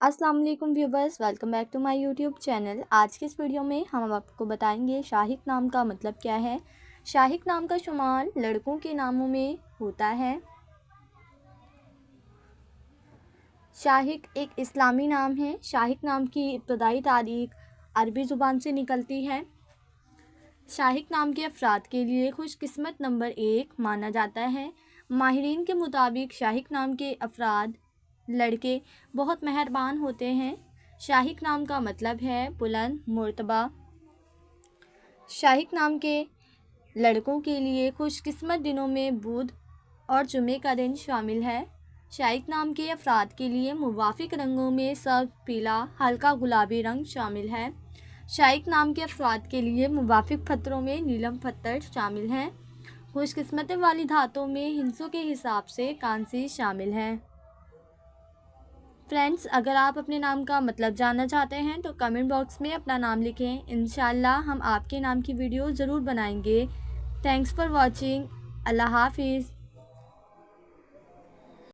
अस्सलाम वालेकुम viewers, welcome back to my YouTube channel. आज के इस वीडियो में हम आपको बताएंगे शाहिक नाम का मतलब क्या है। शाहिक नाम का शुमार लड़कों के नामों में होता है। शाहिक एक इस्लामी नाम है। शाहिक नाम की इब्तदाई तारीख अरबी ज़ुबान से निकलती है। शाहिक नाम के अफराद के लिए खुशकिस्मत नंबर 1 माना जाता है। माहिरीन के मुताबिक शाहिक नाम के अफराद लड़के बहुत मेहरबान होते हैं। शाहिक नाम का मतलब है बुलंद मुर्तबा। शाहिक नाम के लड़कों के लिए खुशकिस्मत दिनों में बुध और जुमे का दिन शामिल है। शाहिक नाम के अफराद के लिए मुवाफिक रंगों में सब्ज़, पीला, हल्का गुलाबी रंग शामिल है। शाहिक नाम के अफराद के लिए मुवाफिक पत्थरों में नीलम पत्थर शामिल हैं। खुशकिस्मत वाली धातों में हिंसों के हिसाब से कांसी शामिल है। फ्रेंड्स, अगर आप अपने नाम का मतलब जानना चाहते हैं तो कमेंट बॉक्स में अपना नाम लिखें। इंशाल्लाह हम आपके नाम की वीडियो ज़रूर बनाएंगे। Thanks for watching. अल्लाह हाफिज़।